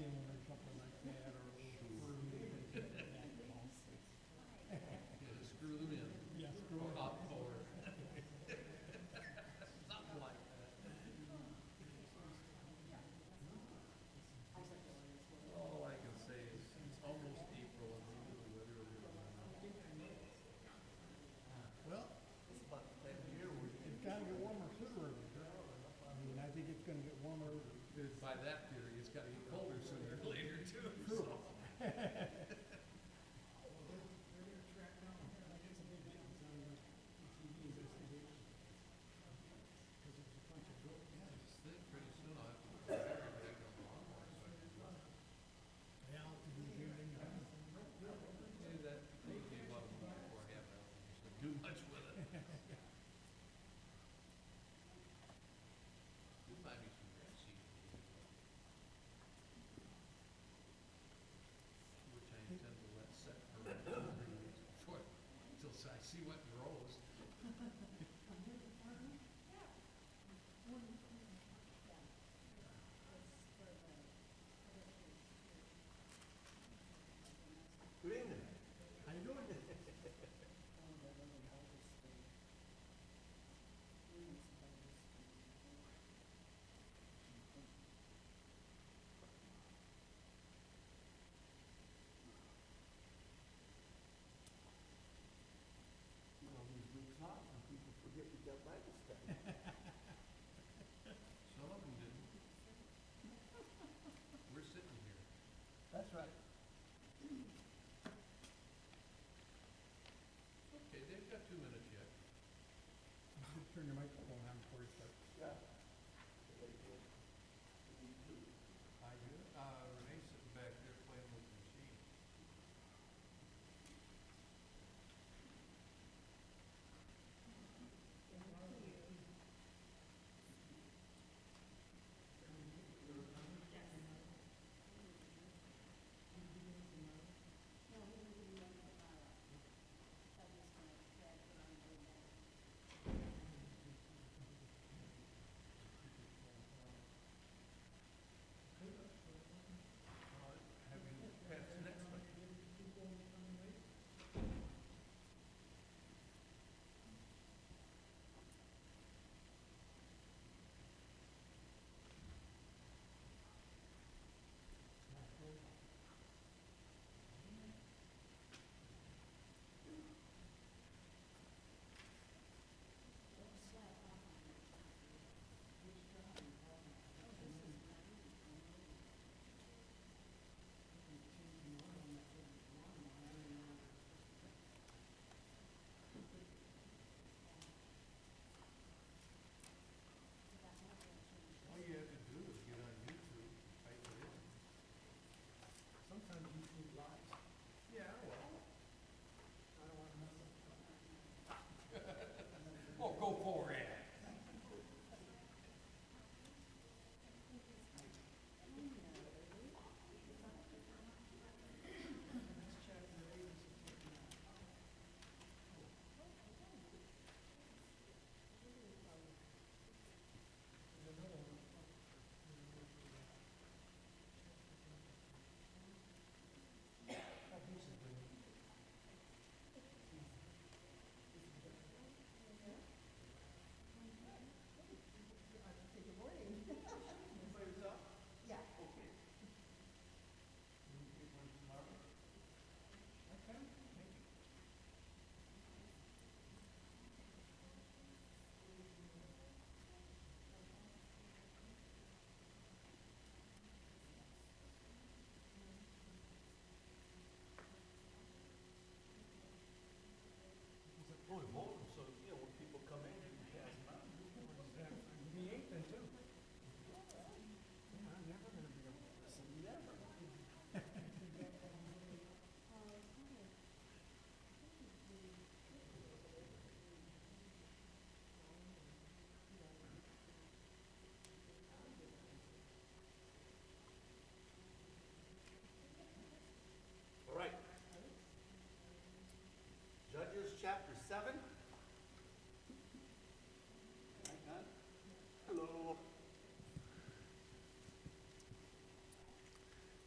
skin or something like that, or Screw them in. yeah, screw Or it hot up. or something like that. All I can say is it's almost April and maybe the weather will be nice. Well, It's about the time of year where it's gotta get warmer sooner or later. I mean, I think it's gonna get warmer. by that theory, it's gotta get colder sooner or later too. True. So. Yeah, I just think pretty soon I'll have to put Harrier back on the lawnmower so I can Yeah, to do anything. do that. It'll be about a week before I have that. So do much with it. You might be some grass seed. Which I intend to let set for 3 weeks before, until I see what grows. Good evening. How you doing? Well, these weeks off, and people forget we got Bible study. Some of them didn't. We're sitting here. That's right. Okay, they've got 2 minutes yet. Turn your microphone on before you start. Yeah. I do. Renee's sitting back there playing with the machine.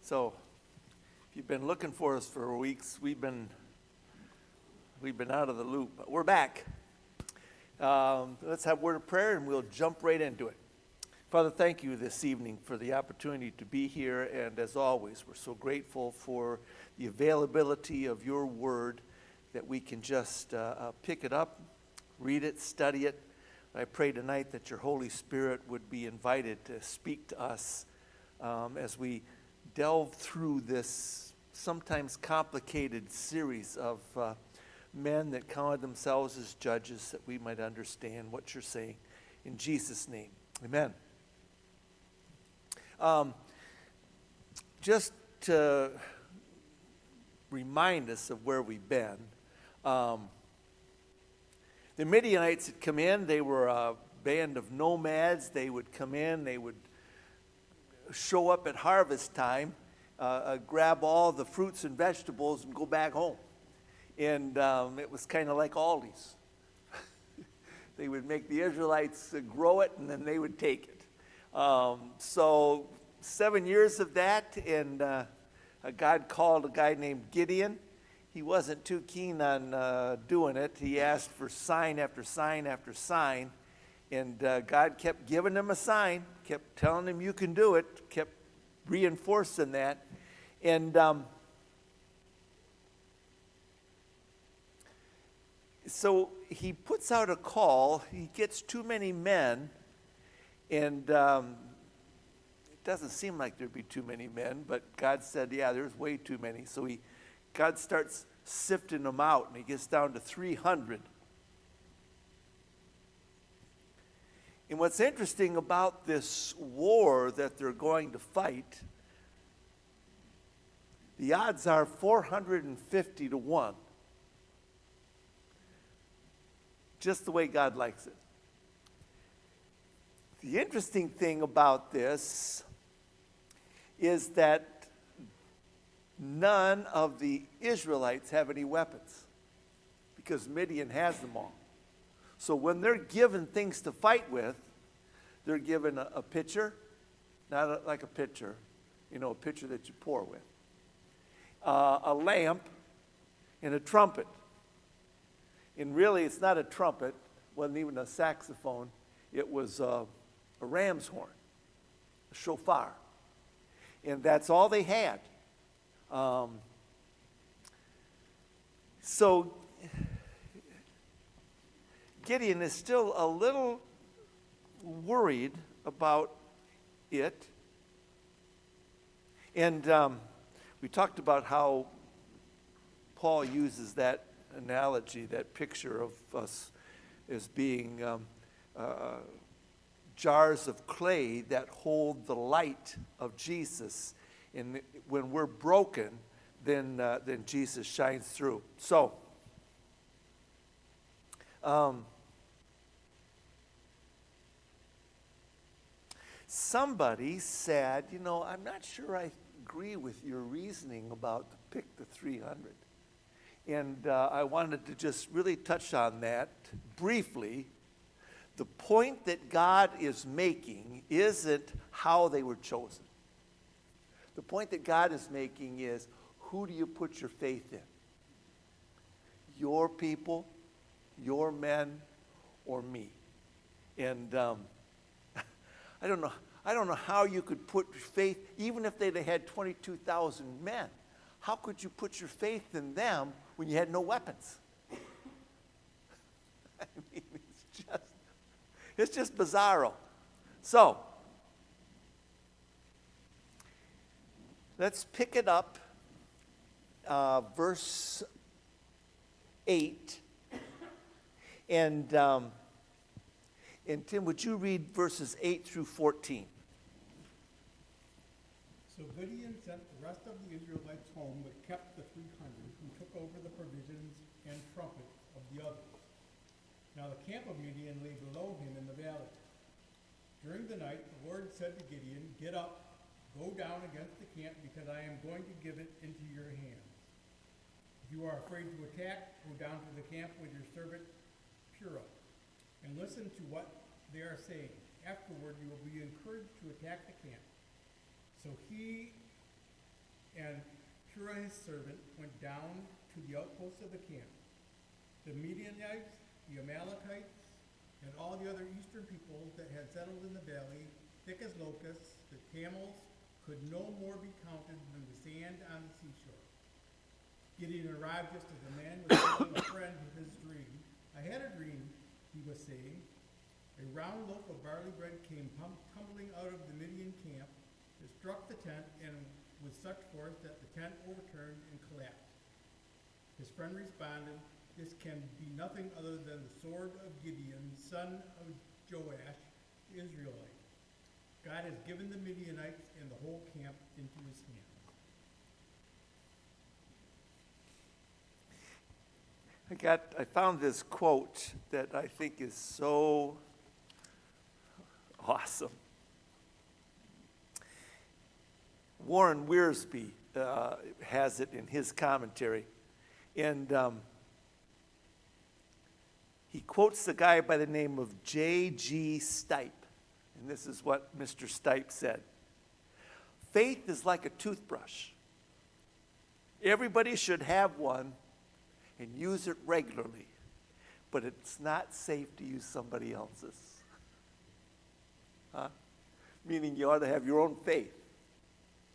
So, if you've been looking for us for weeks, we've been out of the loop, but we're back. Let's have a word of prayer, and we'll jump right into it. Father, thank you this evening for the opportunity to be here, and as always, we're so grateful for the availability of your word that we can just pick it up, read it, study it. I pray tonight that your Holy Spirit would be invited to speak to us as we delve through this sometimes complicated series of men that counted themselves as judges, that we might understand what you're saying. In Jesus' name, amen. Just to remind us of where we've been, the Midianites had come in. They were a band of nomads. They would come in. They would show up at harvest time, grab all the fruits and vegetables, and go back home. And it was kind of like Aldi's. They would make the Israelites grow it, and then they would take it. So 7 years of that, and God called a guy named Gideon. He wasn't too keen on doing it. He asked for sign after sign after sign, and God kept giving him a sign, kept telling him you can do it, kept reinforcing that. And so he puts out a call. He gets too many men, and it doesn't seem like there'd be too many men, but God said, yeah, there's way too many. So God starts sifting them out, and he gets down to 300. And what's interesting about this war that they're going to fight, the odds are 450 to 1. Just the way God likes it. The interesting thing about this is that none of the Israelites have any weapons because Midian has them all. So when they're given things to fight with, they're given a pitcher, not like a pitcher, a pitcher that you pour with, a lamp, and a trumpet. And really, it's not a trumpet, wasn't even a saxophone. It was a ram's horn, a shofar. And that's all they had. So Gideon is still a little worried about it. And we talked about how Paul uses that analogy, that picture of us as being jars of clay that hold the light of Jesus. And when we're broken, then Jesus shines through. So, somebody said, I'm not sure I agree with your reasoning about pick the 300. And I wanted to just really touch on that briefly. The point that God is making isn't how they were chosen. The point that God is making is, who do you put your faith in? Your people, your men, or me? And I don't know how you could put faith, even if they'd had 22,000 men. How could you put your faith in them when you had no weapons? I mean, it's just bizarro. So, let's pick it up, verse 8. And Tim, would you read verses 8 through 14? So Gideon sent the rest of the Israelites home, but kept the 300 who took over the provisions and trumpets of the others. Now the camp of Midian lay below him in the valley. During the night the Lord said to Gideon, "Get up, go down against the camp, because I am going to give it into your hands. If you are afraid to attack, go down to the camp with your servant Purah, and listen to what they are saying. Afterward you will be encouraged to attack the camp." So he and Purah his servant went down to the outposts of the camp. The Midianites, the Amalekites, and all the other eastern peoples that had settled in the valley, thick as locusts, the camels could no more be counted than the sand on the seashore. Gideon arrived just as the man was telling a friend of his dream. I had a dream, he was saying. A round loaf of barley bread came tumbling out of the Midian camp. It struck the tent and with such force that the tent overturned and collapsed. His friend responded, this can be nothing other than the sword of Gideon, son of Joash, the Israelite. God has given the Midianites and the whole camp into his hand. I found this quote that I think is so awesome. Warren Wiersbe has it in his commentary, and he quotes the guy by the name of J.G. Stipe, and this is what Mr. Stipe said. Faith is like a toothbrush. Everybody should have one and use it regularly, but it's not safe to use somebody else's. Meaning you ought to have your own faith.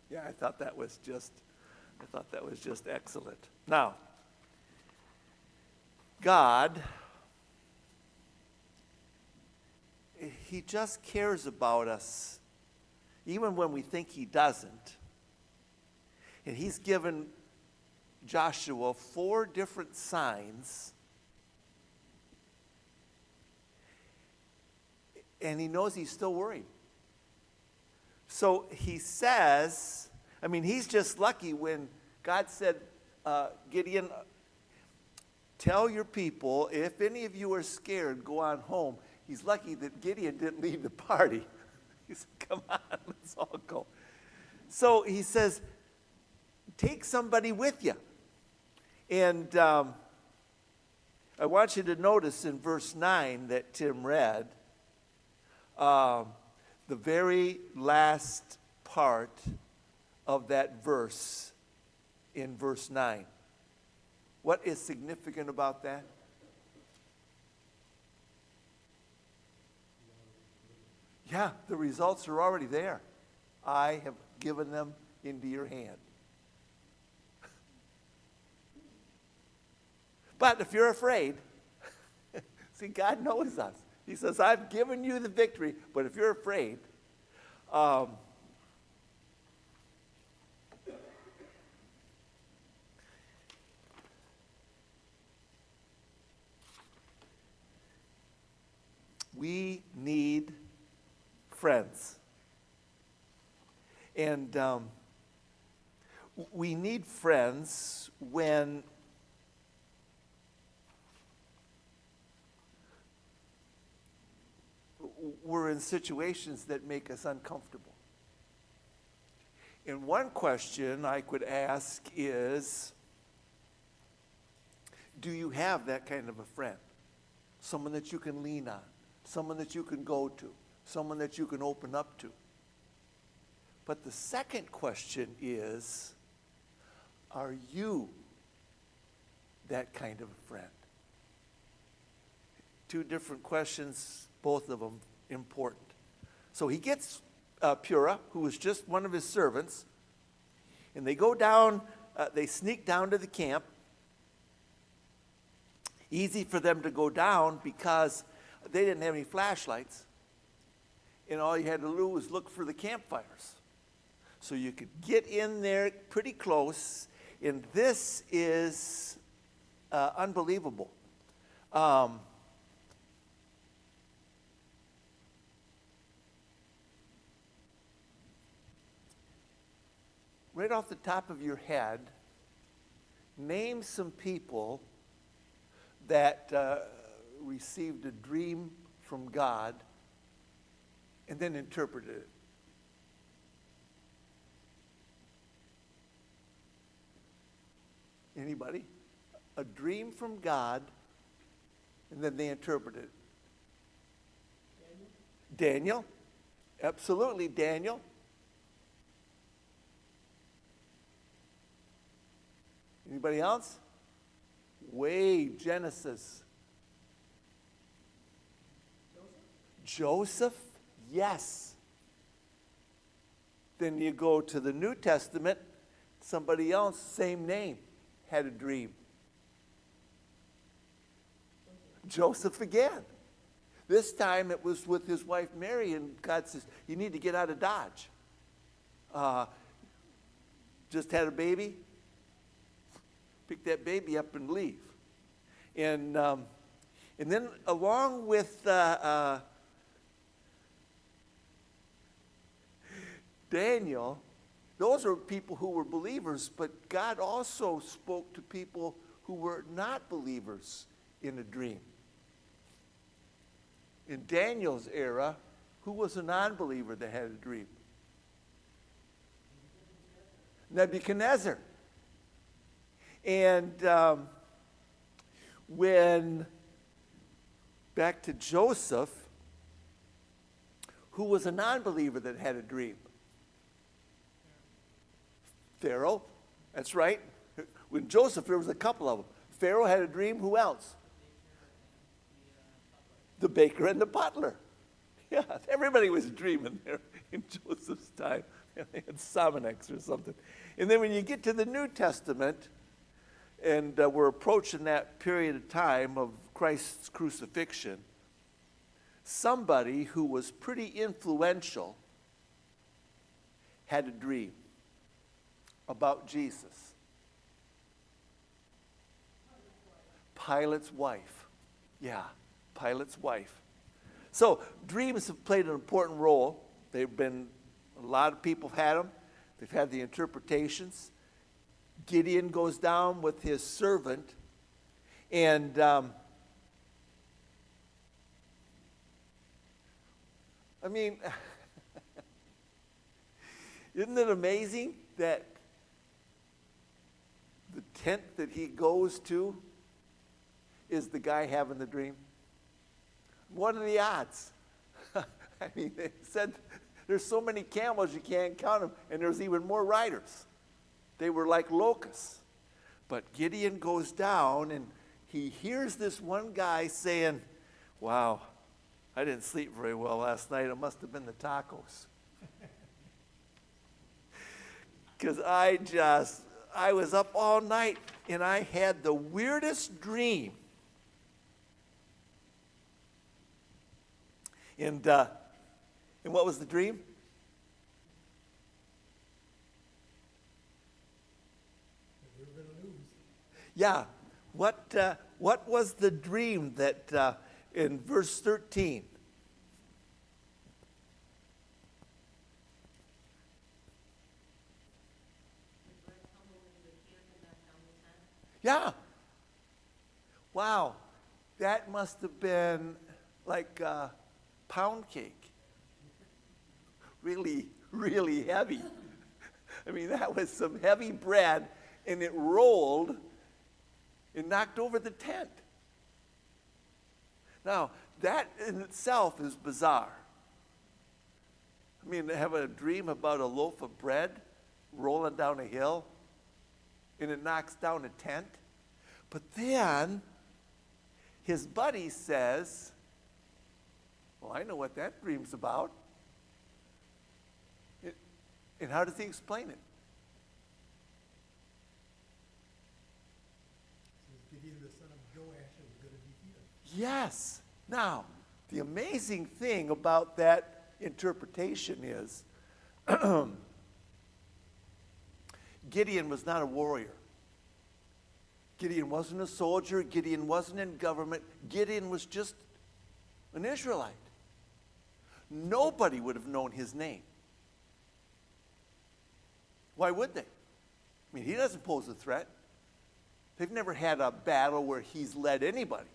Yeah, I thought that was just excellent. Now, God, he just cares about us even when we think he doesn't. And he's given Joshua 4 different signs, and he knows he's still worried. So he says, he's just lucky when God said, Gideon, tell your people, if any of you are scared, go on home. He's lucky that Gideon didn't leave the party. He said, come on, let's all go. So he says, take somebody with you. And I want you to notice in verse 9 that Tim read, the very last part of that verse in verse 9. What is significant about that? Yeah, the results are already there. I have given them into your hand. But if you're afraid, see, God knows us. He says, I've given you the victory, but if you're afraid, we need friends. And we need friends when we're in situations that make us uncomfortable. And one question I could ask is, do you have that kind of a friend? Someone that you can lean on, someone that you can go to, someone that you can open up to. But the second question is, are you that kind of a friend? 2 different questions, both of them important. So he gets Purah, who was just one of his servants, and they go down, they sneak down to the camp. Easy for them to go down because they didn't have any flashlights, and all you had to do was look for the campfires. So you could get in there pretty close, and this is unbelievable. Right off the top of your head, name some people that received a dream from God and then interpreted it. Anybody? A dream from God and then they interpreted it. Daniel? Absolutely, Daniel. Anybody else? Way, Genesis. Joseph? Yes. Then you go to the New Testament, somebody else, same name, had a dream. Joseph again. This time it was with his wife Mary, and God says, you need to get out of Dodge. Just had a baby, pick that baby up and leave. And then along with Daniel, those are people who were believers, but God also spoke to people who were not believers in a dream. In Daniel's era, who was a non-believer that had a dream? Nebuchadnezzar. And when, back to Joseph, who was a non-believer that had a dream? Pharaoh, that's right. When Joseph, there was a couple of them. Pharaoh had a dream, who else? The baker and the butler. Yeah, everybody was dreaming there in Joseph's time. They had Sominex or something. And then when you get to the New Testament, and we're approaching that period of time of Christ's crucifixion, somebody who was pretty influential had a dream about Jesus. Pilate's wife. Yeah, Pilate's wife. So dreams have played an important role. They've been, a lot of people have had them. They've had the interpretations. Gideon goes down with his servant, and I mean, isn't it amazing that the tent that he goes to is the guy having the dream? What are the odds? I mean, they said there's so many camels you can't count them, and there's even more riders. They were like locusts. But Gideon goes down, and he hears this one guy saying, wow, I didn't sleep very well last night. It must have been the tacos. Because I was up all night, and I had the weirdest dream. And what was the dream? We were going to lose. Yeah. What was the dream that in verse 13? Yeah. Wow. That must have been like pound cake. Really, really heavy. I mean, that was some heavy bread, and it rolled and knocked over the tent. Now, that in itself is bizarre. I mean, to have a dream about a loaf of bread rolling down a hill, and it knocks down a tent. But then his buddy says, well, I know what that dream's about. And how does he explain it? Gideon, the son of Joash, is going to defeat us. Yes. Now, the amazing thing about that interpretation is Gideon was not a warrior. Gideon wasn't a soldier. Gideon wasn't in government. Gideon was just an Israelite. Nobody would have known his name. Why would they? I mean, he doesn't pose a threat. They've never had a battle where he's led anybody.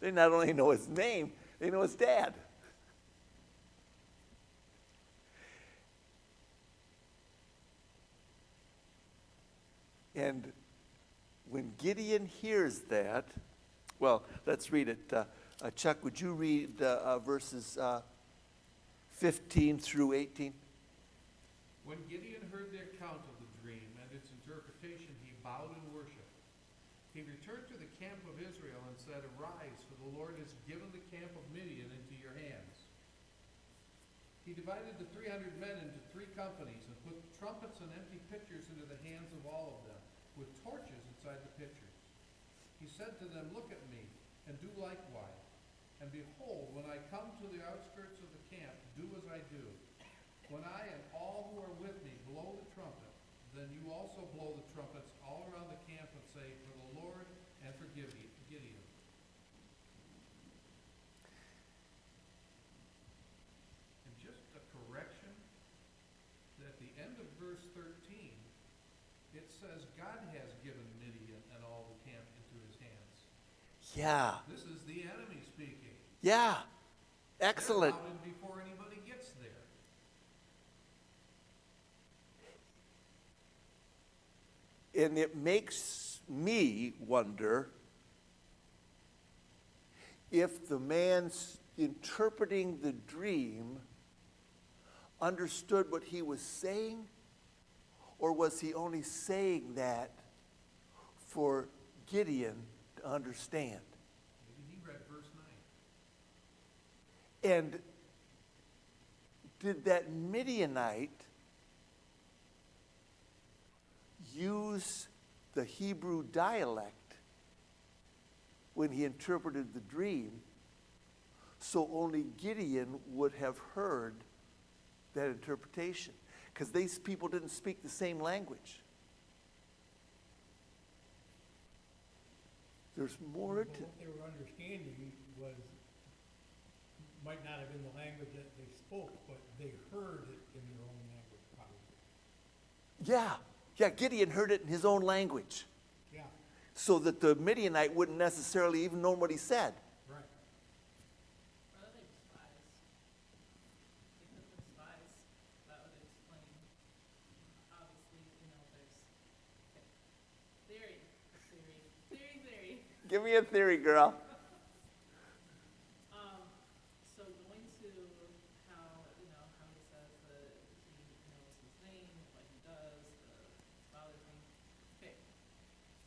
They not only know his name, they know his dad. And when Gideon hears that, well, let's read it. Chuck, would you read verses 15 through 18? When Gideon heard the account of the dream and its interpretation, he bowed in worship. He returned to the camp of Israel and said, "Arise, for the Lord has given the camp of Midian into your hands." He divided the 300 men into 3 companies and put trumpets and empty pitchers into the hands of all of them, with torches inside the pitchers. He said to them, "Look at me, and do likewise. And behold, when I come to the outskirts of the camp, do as I do. When I and all who are with me blow the trumpet, then you also blow the trumpets all around the camp and say, 'For the Lord and for Gideon.'" And just a correction, at the end of verse 13, it says God has given Midian and all the camp into his hands. Yeah, This is the enemy speaking. yeah, excellent. They're routed before anybody gets there. And it makes me wonder if the man interpreting the dream understood what he was saying, or was he only saying that for Gideon to understand? Maybe he read verse 9. And did that Midianite use the Hebrew dialect when he interpreted the dream, so only Gideon would have heard that interpretation? Because these people didn't speak the same language. There's more But to what they were understanding was, might not have been the language that they spoke, but they heard it in their own language probably. Yeah, Gideon heard it in his own language, Yeah, so that the Midianite wouldn't necessarily even know what he said. right. Or are they spies? Because they're spies, that would explain, obviously, there's theory. Give me a theory, girl. So going to how, how he says that he knows his name, what he does, his father's name. Okay,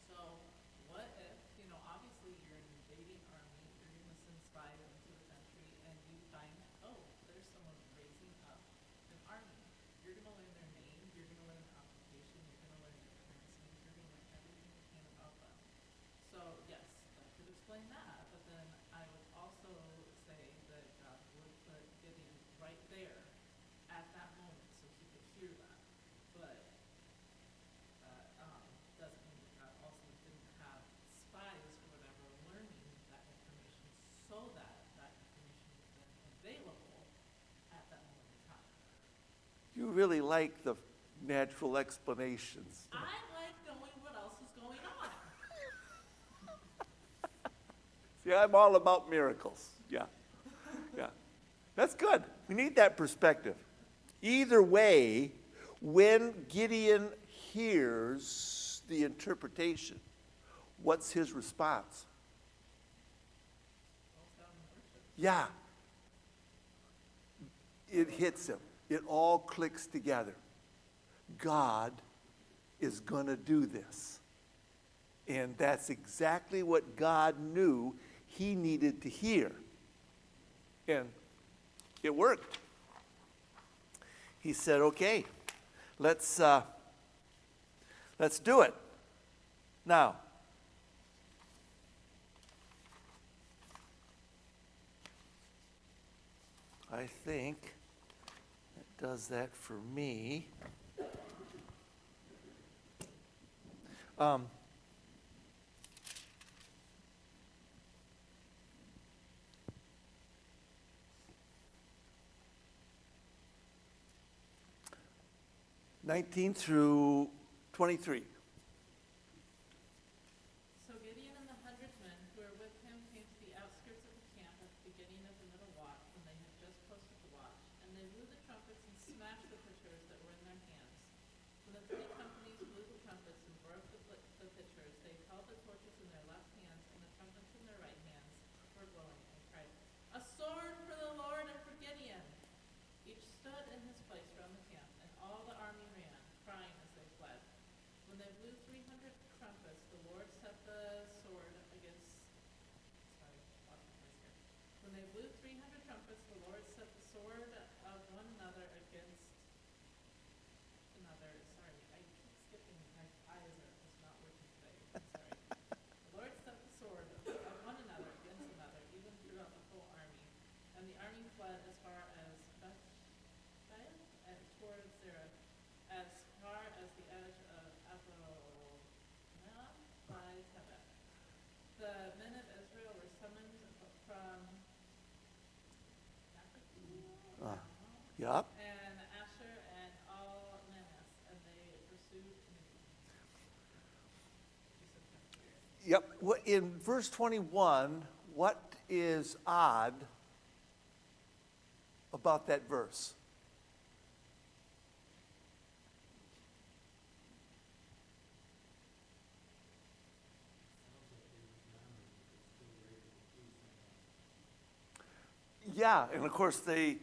so what if, obviously you're an invading army, you're gonna send spies into the country, and you find, oh, there's someone raising up an army. You're gonna learn their name, you're gonna learn their occupation, you're gonna learn their currency, you're gonna learn everything you can about them. So yes, that could explain that, but then I would also say that God would put Gideon right there at that moment so he could hear that. But doesn't mean that God also didn't have spies or whatever learning that information so that that information was then available at that moment in time. You really like the natural explanations. I like knowing what else is going on. See, I'm all about miracles. Yeah. That's good. We need that perspective. Either way, when Gideon hears the interpretation, what's his response? Yeah. It hits him. It all clicks together. God is going to do this. And that's exactly what God knew he needed to hear. And it worked. He said, "Okay, let's do it." Now, I think that does that for me. (19 through 23). So Gideon and the 100 men who were with him came to the outskirts of the camp at the beginning of the middle watch, when they had just posted the watch, and they blew the trumpets and smashed the pitchers that were in their hands. When the 3 companies blew the trumpets and broke the pitchers, they held the torches in their left hands and the trumpets in their right hands were blowing, and cried, "A sword for the Lord and for Gideon!" Each stood in his place round the camp, and all the army trumpets, the Lord set the sword against, sorry, lost my place here. When they blew 300 trumpets, the Lord set the sword of one another against another. Sorry, I keep skipping. My eyes are just not working today. I'm sorry. The Lord set the sword of one another against another, even throughout the whole army. And the army fled as far as Bethshan and towards Zerah, as far as the edge of Abrona by Tebeth. The men of Israel were summoned from Naphtali, Yep. and Asher and all Manasseh, and they pursued Midian. Yep. In verse 21, what is odd about that verse? Yeah, and of course they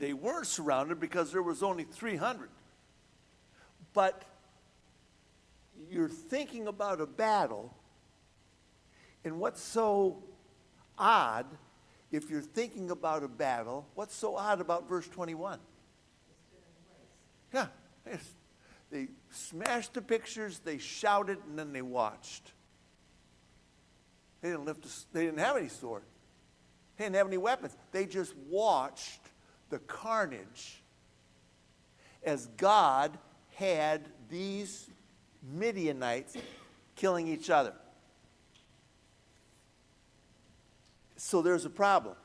weren't surrounded because there was only 300. But you're thinking about a battle, and what's so odd, if you're thinking about a battle, what's so odd about verse 21? Yeah, they smashed the pictures, they shouted, and then they watched. They didn't have any sword. They didn't have any weapons. They just watched the carnage as God had these Midianites killing each other. So there's a problem.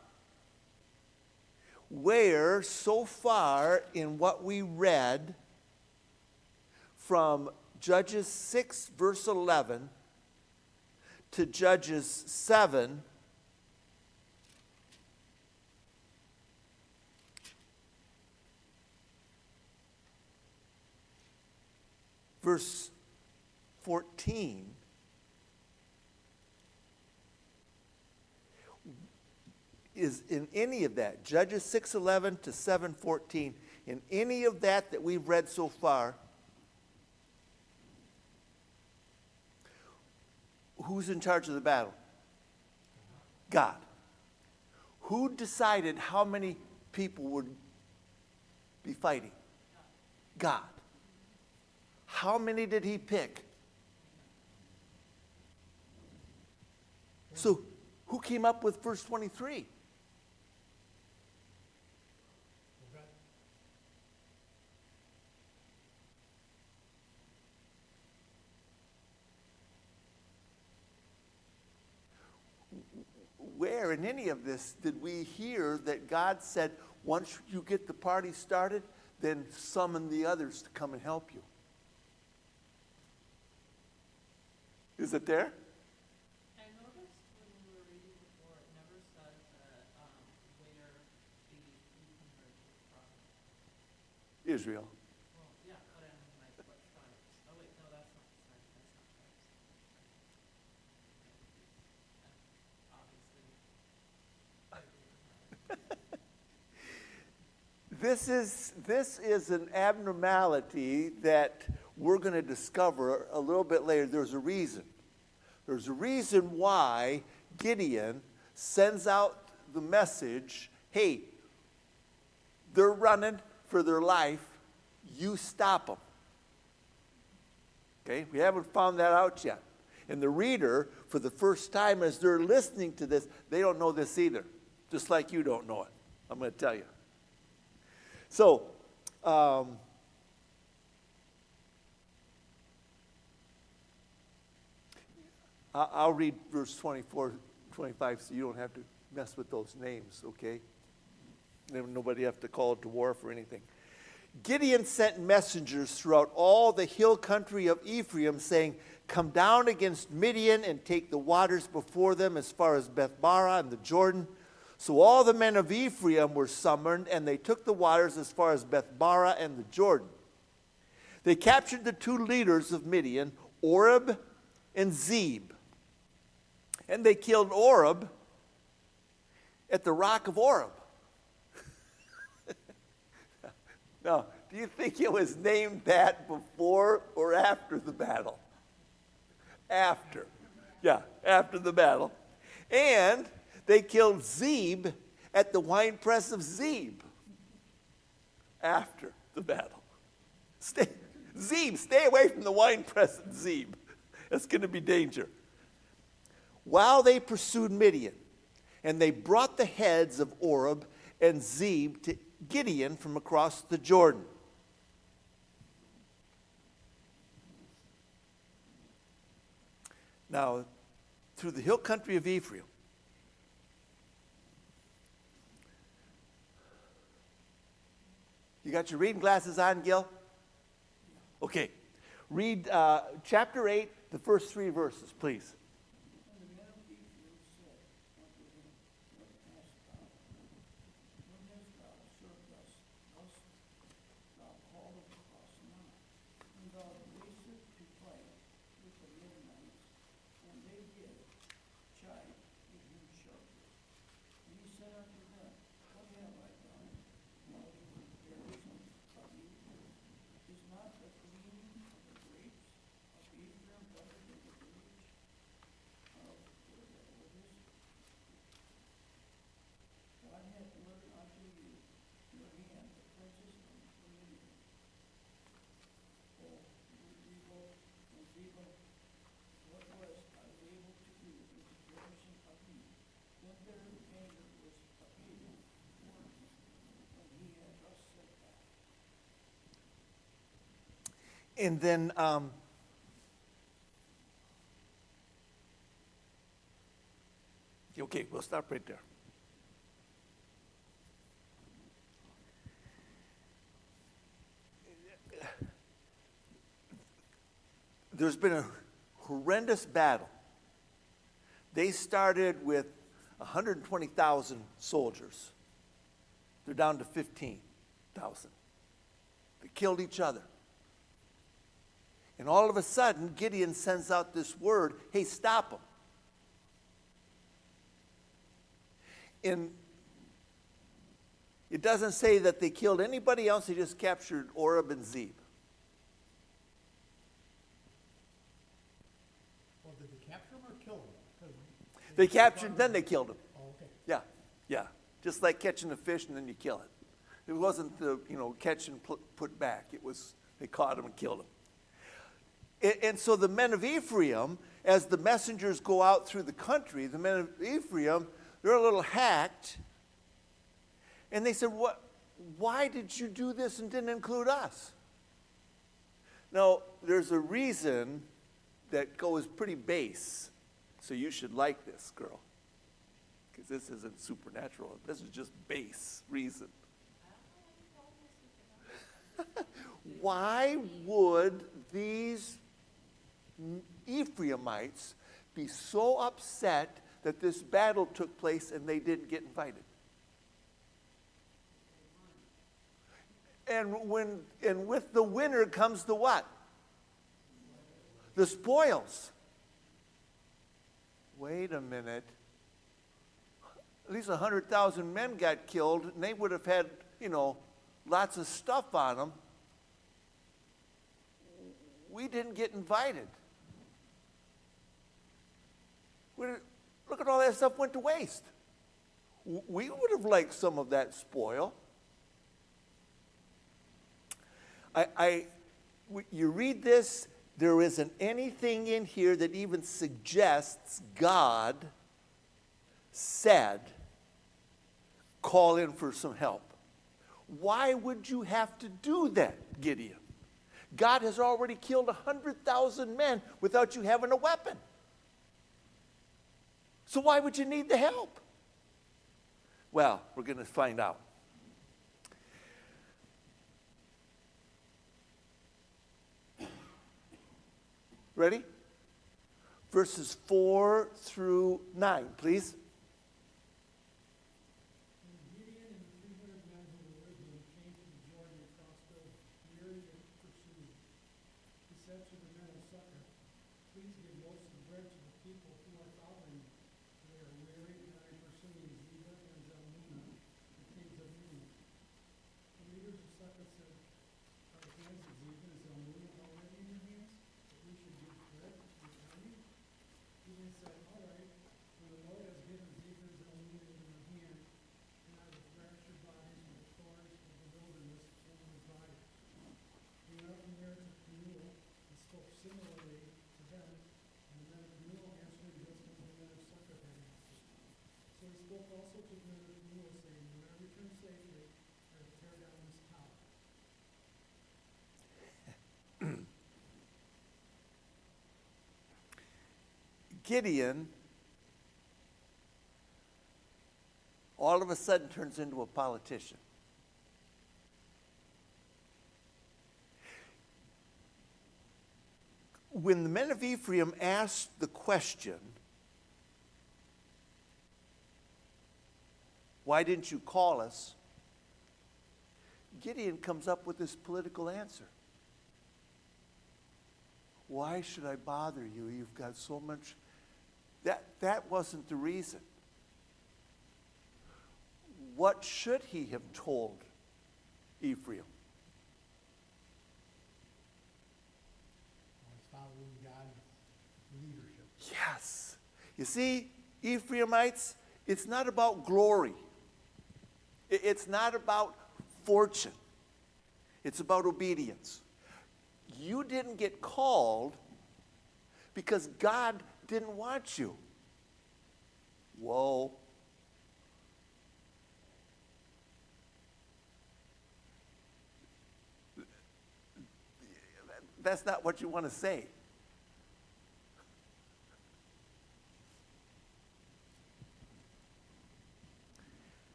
Where so far in what we read from Judges 6 verse 11 to Judges 7 verse 14, is in any of that, Judges 6:11 to 7:14, in any of that we've read so far, who's in charge of the battle? God. Who decided how many people would be fighting? God. How many did he pick? So, who came up with verse 23? Where in any of this did we hear that God said, once you get the party started, then summon the others to come and help you? Is it there? I noticed when we were reading before, it never said that, where the 300 were from. Israel. Well, yeah, but I mean, like, what tribes? Oh, wait, no, that's not, sorry, that's not tribes. Obviously. This is an abnormality that we're going to discover a little bit later. There's a reason. There's a reason why Gideon sends out the message, hey, they're running for their life, you stop them. Okay, we haven't found that out yet. And the reader, for the first time as they're listening to this, they don't know this either, just like you don't know it. I'm going to tell you. So, I'll read verse 24, 25, so you don't have to mess with those names, okay? Nobody have to call it to war for anything. Gideon sent messengers throughout all the hill country of Ephraim, saying, come down against Midian and take the waters before them as far as Bethbara and the Jordan. So all the men of Ephraim were summoned, and they took the waters as far as Bethbara and the Jordan. They captured the two leaders of Midian, Oreb and Zeb. And they killed Oreb at the rock of Oreb. Now, do you think it was named that before or after the battle? After. Yeah, after the battle. And they killed Zeb at the winepress of Zeb. After the battle. Zeb, stay away from the winepress of Zeb. That's going to be danger. While they pursued Midian, and they brought the heads of Oreb and Zeb to Gideon from across the Jordan. Now, through the hill country of Ephraim, you got your reading glasses on, Gil? Okay. Read chapter 8, the first 3 verses, please. And the men of Ephraim said unto him, What hast thou? When hast thou served us? Thus thou callest us not. And thou wastest to fight with the Midianites, and they did chide with him sharply. And he said unto them, What have I done? Now you garrison of you. Is not the gleaning of the grapes of Ephraim better than the village of where the oldest? God hath delivered unto you your hand the princes of the Midian. O Reba and Zeba, what was I able to do in the garrison of you? Then their anger was abated for him when he had thus said that. And then, okay, we'll stop right there. There's been a horrendous battle. They started with 120,000 soldiers. They're down to 15,000. They killed each other. And all of a sudden, Gideon sends out this word, hey, stop them. And it doesn't say that they killed anybody else, they just captured Oreb and Zeb. Well, did they capture him or kill him? 'Cause They captured, then they killed him. Oh, okay. Yeah, yeah. Just like catching a fish and then you kill it. It wasn't the, catch and put back. It was, they caught him and killed him. And so the men of Ephraim, as the messengers go out through the country, the men of Ephraim, they're a little hacked. And they said, why did you do this and didn't include us? Now, there's a reason that goes pretty base. So you should like this, girl. Because this isn't supernatural. This is just base reason. Why would these Ephraimites be so upset that this battle took place and they didn't get invited? And with the winner comes the what? The spoils. Wait a minute. At least 100,000 men got killed, and they would have had, lots of stuff on them. We didn't get invited. Look at all that stuff went to waste. We would have liked some of that spoil. You read this, there isn't anything in here that even suggests God said, call in for some help. Why would you have to do that, Gideon? God has already killed 100,000 men without you having a weapon. So why would you need the help? Well, we're going to find out. Ready? Verses 4 through 9, please. Gideon and the 300 men who were with him came to the Jordan across the Harrier to pursue. He said to the men of Succor, please give most of the bread to the people who are following me. They are weary and I am pursuing Zeba and Zalmunna, the kings of Midian. The leaders of Succor said, are the hands of Zeba and Zalmunna already in your hands, that we should give bread to your army? Gideon all of a sudden turns into a politician. When the men of Ephraim asked the question, why didn't you call us? Gideon comes up with this political answer. Why should I bother you? You've got so much. That wasn't the reason. What should he have told Ephraim? I was following God's leadership. Yes. You see, Ephraimites, it's not about glory. It's not about fortune. It's about obedience. You didn't get called because God didn't want you. Whoa. That's not what you want to say.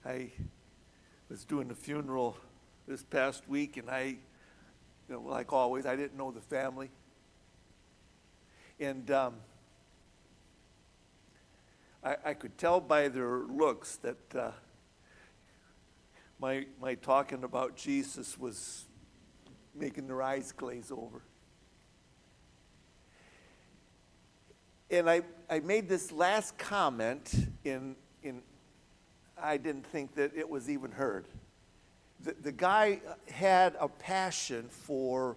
I was doing a funeral this past week, and like always, I didn't know the family. And I could tell by their looks that my talking about Jesus was making their eyes glaze over. And I made this last comment in I didn't think that it was even heard. The guy had a passion for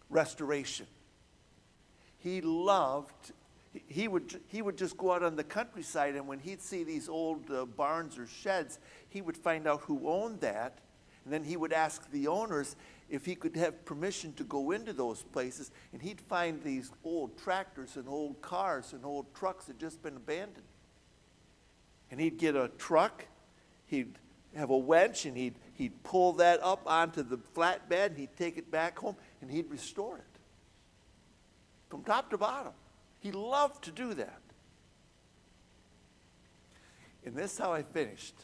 restoration. He loved, he would just go out on the countryside, and when he'd see these old barns or sheds, he would find out who owned that, and then he would ask the owners if he could have permission to go into those places, and he'd find these old tractors and old cars and old trucks that had just been abandoned. And he'd get a truck, he'd have a winch, and he'd pull that up onto the flatbed, and he'd take it back home, and he'd restore it. From top to bottom. He loved to do that. And this is how I finished.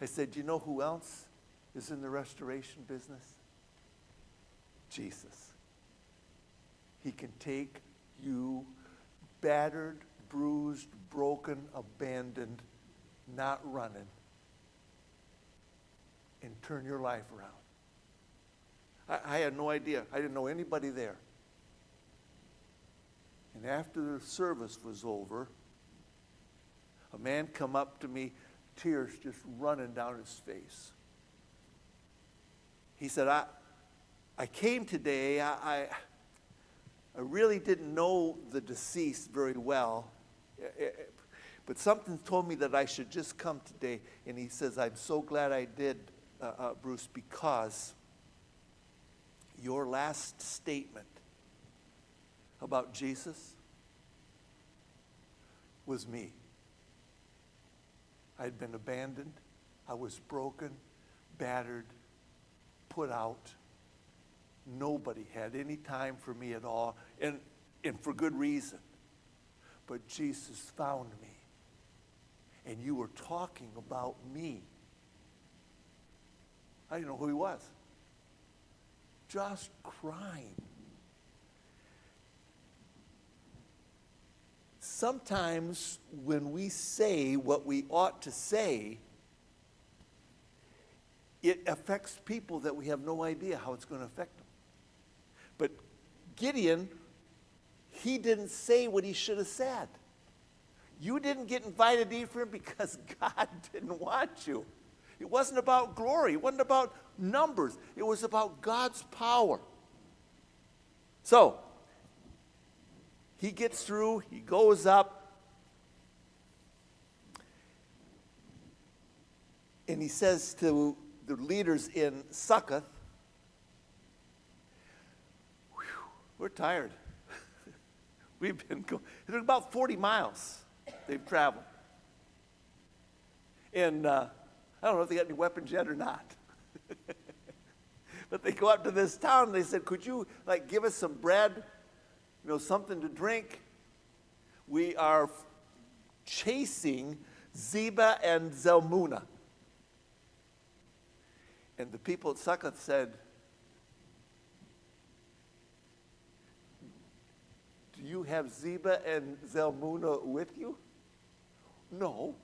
I said, you know who else is in the restoration business? Jesus. He can take you battered, bruised, broken, abandoned, not running, and turn your life around. I had no idea. I didn't know anybody there. And after the service was over, a man come up to me, tears just running down his face. He said, I came today, I really didn't know the deceased very well, but something told me that I should just come today. And he says, I'm so glad I did, Bruce, because your last statement about Jesus was me. I'd been abandoned. I was broken, battered, put out. Nobody had any time for me at all, and for good reason. But Jesus found me, and you were talking about me. I didn't know who he was. Just crying. Sometimes when we say what we ought to say, it affects people that we have no idea how it's going to affect them. But Gideon, he didn't say what he should have said. You didn't get invited to Ephraim because God didn't want you. It wasn't about glory. It wasn't about numbers. It was about God's power. So, he gets through, he goes up, and he says to the leaders in Succoth, we're tired. We've been going, it's about 40 miles they've traveled. And I don't know if they got any weapons yet or not. But they go up to this town and they said, could you give us some bread? something to drink. We are chasing Zeba and Zalmunna. And the people at Succoth said, do you have Zeba and Zalmunna with you? No.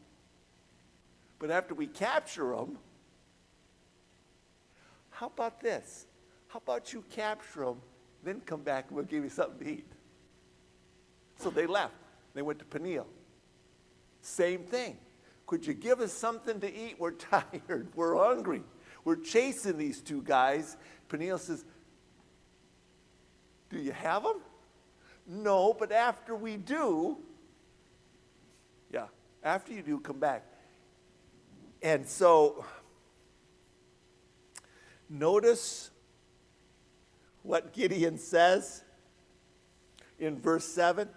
But after we capture them, how about this? How about you capture them, then come back and we'll give you something to eat? So they left. They went to Peniel. Same thing. Could you give us something to eat? We're tired. We're hungry. We're chasing these two guys. Peniel says, do you have them? No, but after we do, after you do, come back. And so, notice what Gideon says in verse 7.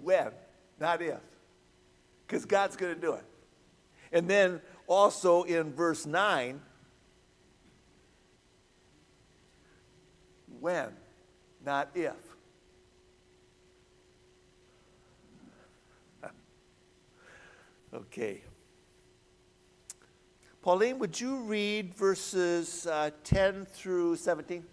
When, not if. Because God's going to do it. And then also in verse 9, when, not if. Okay. Pauline, would you read verses 10 through 17? Through 17.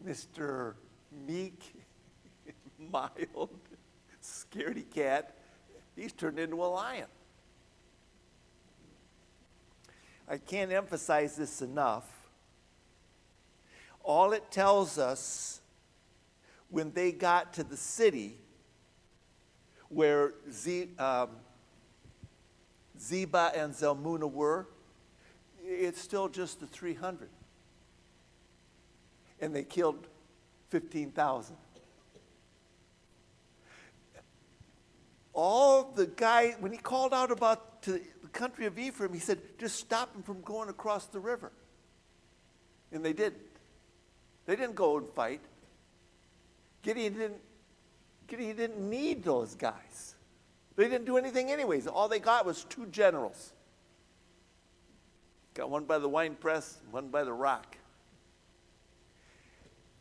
Mr. Meek, mild, scaredy cat, he's turned into a lion. I can't emphasize this enough. All it tells us when they got to the city where Zeba and Zalmunna were, it's still just the 300. And they killed 15,000. All the guy, when he called out about to the country of Ephraim, he said, just stop them from going across the river. And they didn't. They didn't go and fight. Gideon didn't need those guys. They didn't do anything anyways. All they got was 2 generals. Got one by the wine press, one by the rock.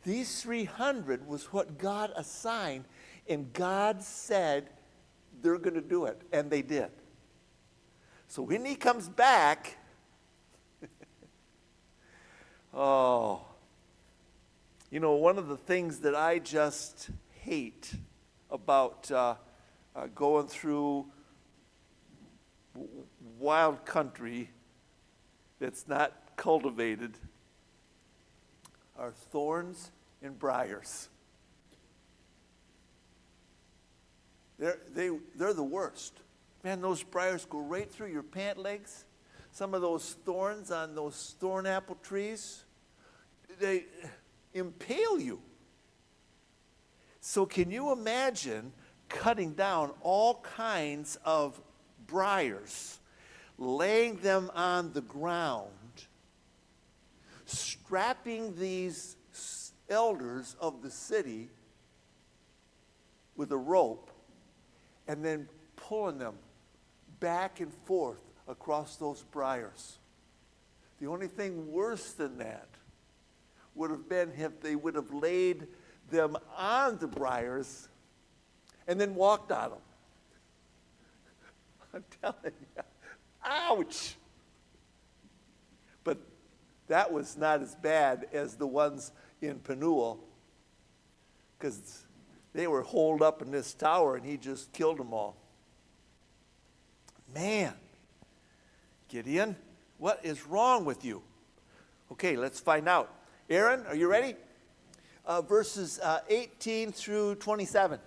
These 300 was what God assigned, and God said they're going to do it, and they did. So when he comes back, one of the things that I just hate about going through wild country that's not cultivated are thorns and briars. They're the worst. Man, those briars go right through your pant legs. Some of those thorns on those thorn apple trees, they impale you. So can you imagine cutting down all kinds of briars, laying them on the ground, strapping these elders of the city with a rope and then pulling them back and forth across those briars. The only thing worse than that would have been if they would have laid them on the briars and then walked on them. I'm telling you, ouch! But that was not as bad as the ones in Penuel, because they were holed up in this tower and he just killed them all. Man, Gideon, what is wrong with you? Okay, let's find out. Aaron, are you ready? Verses 18 through 27.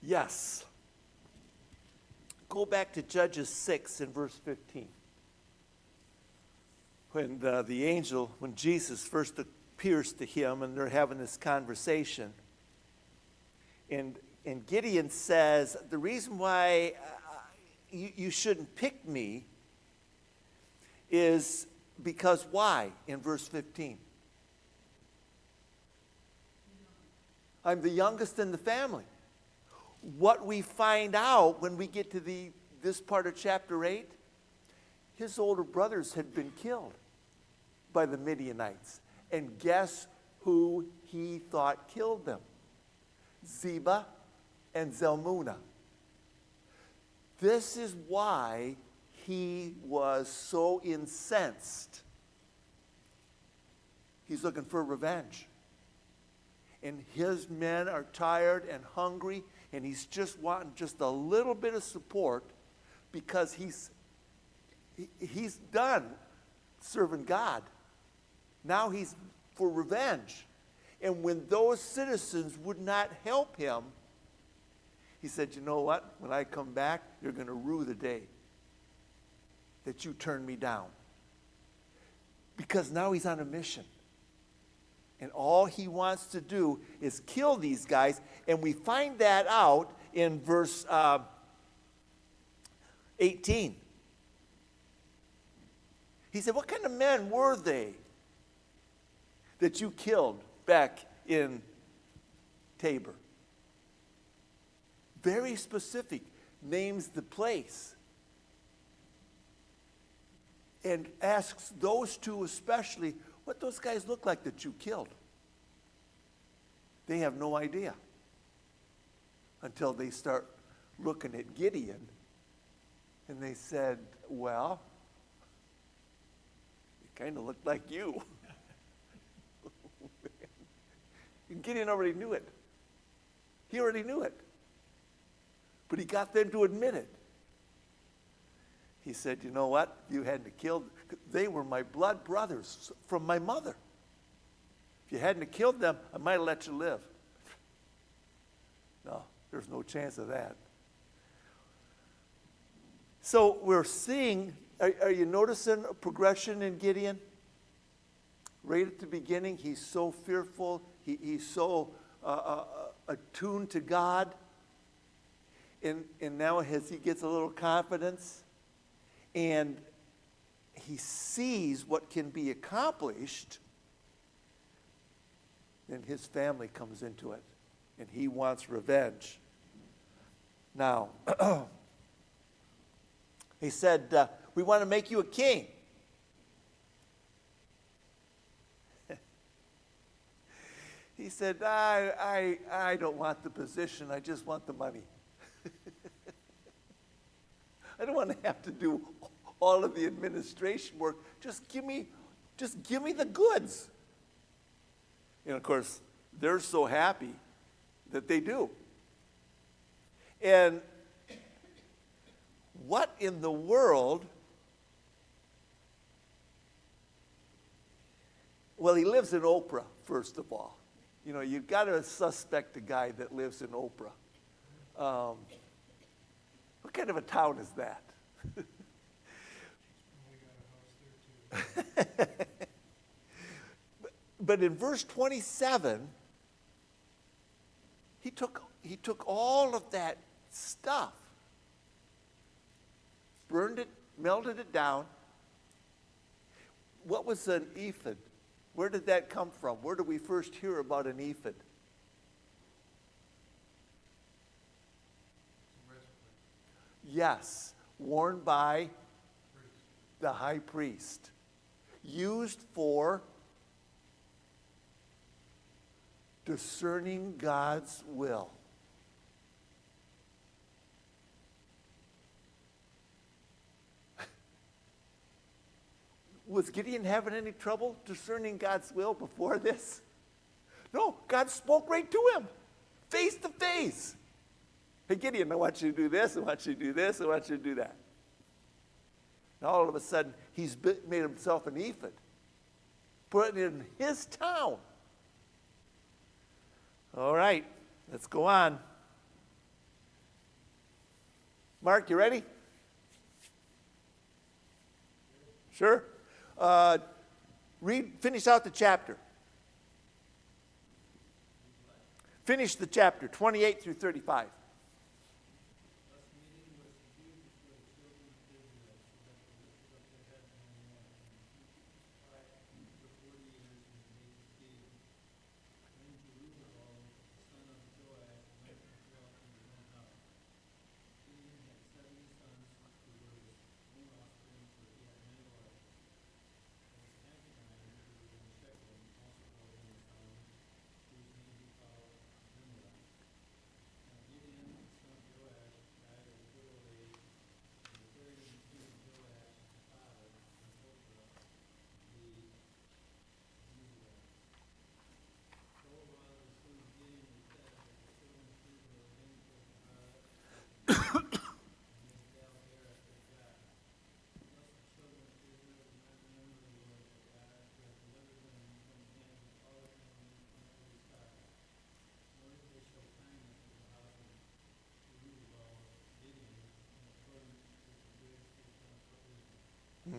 Yes. Go back to Judges 6 and verse 15. When the angel, when Jesus first appears to him and they're having this conversation. And Gideon says, the reason why you shouldn't pick me is because why? In verse 15. I'm the youngest in the family. What we find out when we get to this part of chapter 8, his older brothers had been killed by the Midianites. And guess who he thought killed them? Zebah and Zalmunna. This is why he was so incensed. He's looking for revenge. And his men are tired and hungry, and he's just wanting just a little bit of support because he's done serving God. Now he's for revenge. And when those citizens would not help him, he said, you know what? When I come back, you're going to rue the day that you turned me down. Because now he's on a mission. And all he wants to do is kill these guys. And we find that out in verse 18. He said, what kind of men were they that you killed back in Tabor? Very specific, names the place. and asks those two especially, what those guys look like that you killed. They have no idea until they start looking at Gideon, and they said, well, it kind of looked like you. And Gideon already knew it. He already knew it. But he got them to admit it. He said, you know what? You hadn't killed, they were my blood brothers from my mother. If you hadn't killed them, I might have let you live. No, there's no chance of that. So we're seeing, are you noticing a progression in Gideon? Right at the beginning, he's so fearful. He's so attuned to God. And now as he gets a little confidence, and he sees what can be accomplished, then his family comes into it, and he wants revenge. Now, he said, we want to make you a king. He said, I don't want the position, I just want the money. I don't want to have to do all of the administration work. Just give me the goods. And of course, they're so happy that they do. And what in the world? Well, he lives in Oprah, first of all. You know, you've got to suspect a guy that lives in Oprah. What kind of a town is that? But in verse 27, he took all of that stuff, burned it, melted it down. What was an ephod? Where did that come from? Where did we first hear about an ephod? Yes, worn by the high priest. Used for discerning God's will. Was Gideon having any trouble discerning God's will before this? No, God spoke right to him, face to face. Hey, Gideon, I want you to do this, I want you to do this, I want you to do that. And all of a sudden, he's made himself an ephod, put it in his town. All right, let's go on. Mark, you ready? Sure? Finish out the chapter. Finish the chapter, 28 through 35.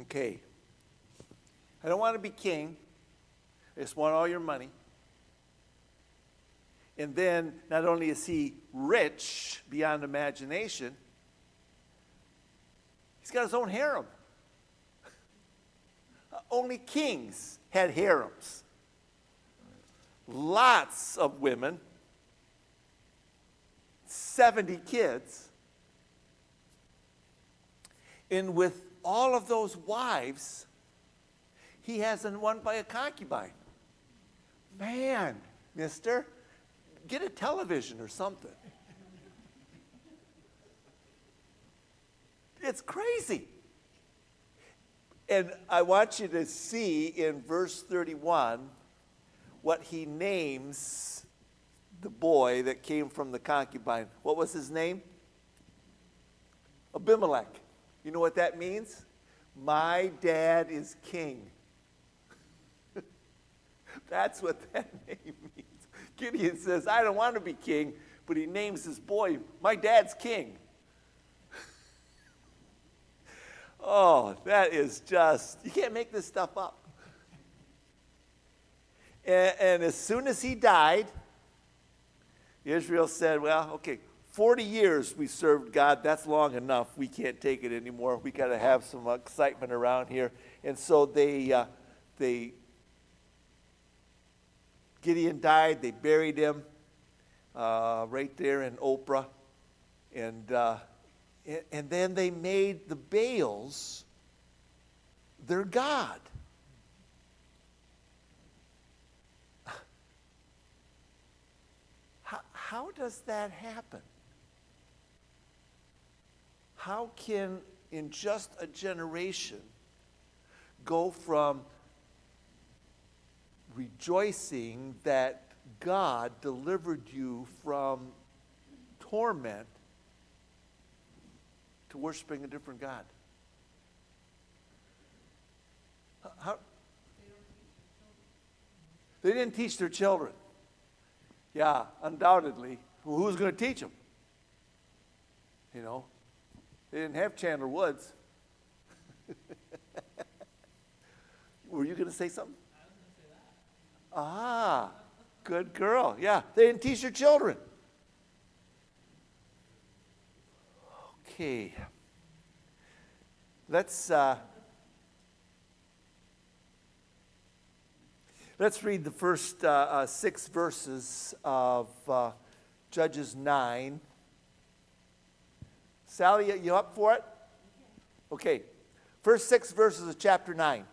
Okay. I don't want to be king. I just want all your money. And then, not only is he rich beyond imagination, he's got his own harem. Only kings had harems. Lots of women, 70 kids, and with all of those wives, he hasn't won by a concubine. Man, mister, get a television or something. It's crazy. And I want you to see in verse 31 what he names the boy that came from the concubine. What was his name? Abimelech. You know what that means? My dad is king. That's what that name means. Gideon says, I don't want to be king, but he names his boy, my dad's king. Oh, that is just, you can't make this stuff up. And as soon as he died, Israel said, well, okay, 40 years we served God. That's long enough. We can't take it anymore. We got to have some excitement around here. And so Gideon died. They buried him right there in Oprah. And then they made the Baals their god. How does that happen? How can, in just a generation, go from rejoicing that God delivered you from torment to worshiping a different God? How? They didn't teach their children. Yeah, undoubtedly. Well, who's going to teach them? You know, they didn't have Chandler Woods. Were you going to say something? I was gonna say that. Ah, good girl. Yeah, they didn't teach their children. Okay. Let's read the first 6 verses of Judges 9. Sally, you up for it? Okay. First 6 verses of chapter 9.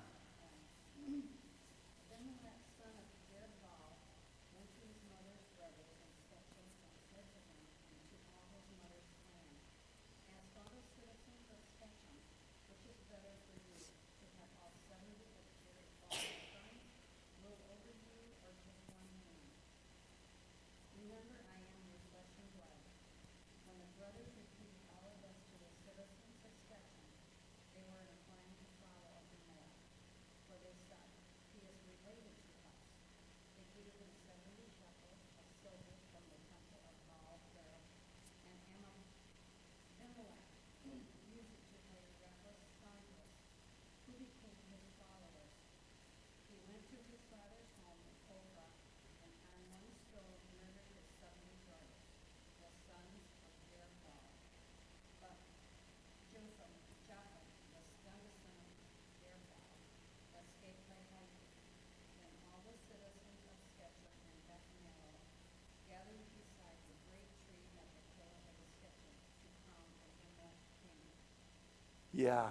Yeah.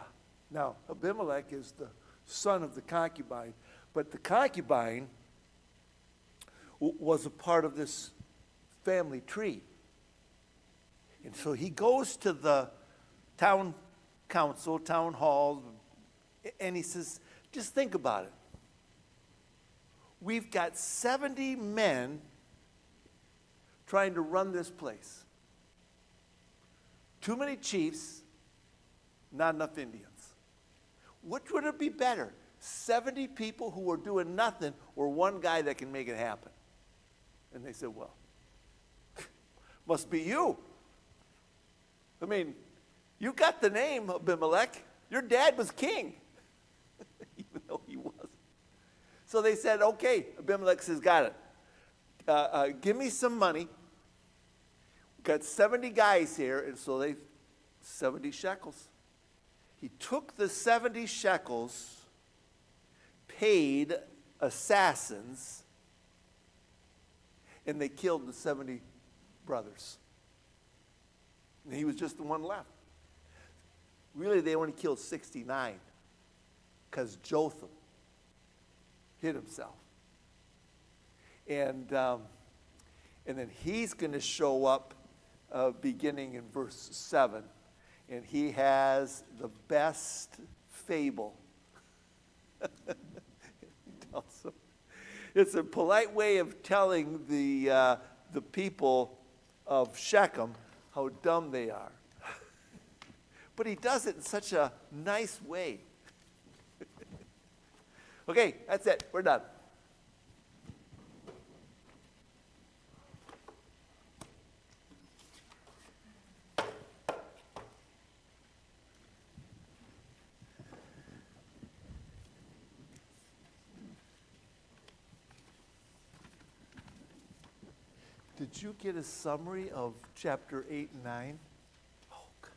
Now, Abimelech is the son of the concubine, but the concubine was a part of this family tree. And so he goes to the town council, town hall, and he says, just think about it. We've got 70 men trying to run this place. Too many chiefs, not enough Indians. Which would it be better? 70 people who are doing nothing or one guy that can make it happen? And they said, well, must be you. I mean, you got the name Abimelech. Your dad was king, even though he wasn't. So they said, okay, Abimelech says, got it. Give me some money. We've got 70 guys here, and so 70 shekels. He took the 70 shekels, paid assassins, and they killed the 70 brothers. And he was just the one left. Really, they only killed 69 because Jotham hid himself. And then he's going to show up beginning in verse 7. And he has the best fable. It's a polite way of telling the people of Shechem how dumb they are. But he does it in such a nice way. Okay, that's it. We're done. Did you get a summary of chapter 8 and 9? Oh, good.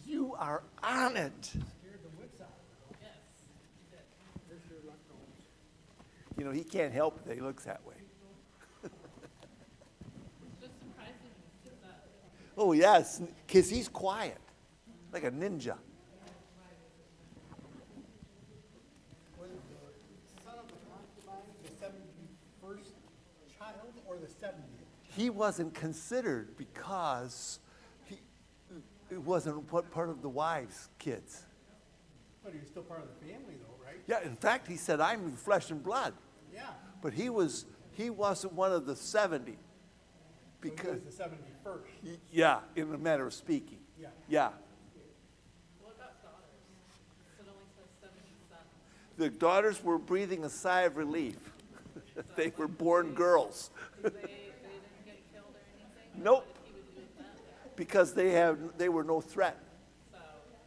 You are on it. Scared the wits out. Yes, you did. There's your luck goes. You know, he can't help it that he looks that way. It's just surprising because that, Oh, yes, because he's quiet, like a ninja. Was the son of the concubine the 71st child or the 70th? He wasn't considered because it wasn't part of the wives' kids. But he was still part of the family though, right? Yeah, in fact, he said, I'm flesh and blood. Yeah. But he wasn't one of the 70. So Because, he was the 71st. yeah, in a matter of speaking. Yeah. Yeah. what about daughters? It only says 70 sons. The daughters were breathing a sigh of relief. They were born girls. They didn't get killed or anything? Nope. What did he would do with them? Because they were no threat. So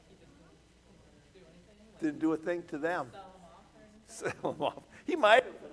he didn't do anything? Like Didn't do a thing to them. sell them off or anything? Sell them off. He might have, but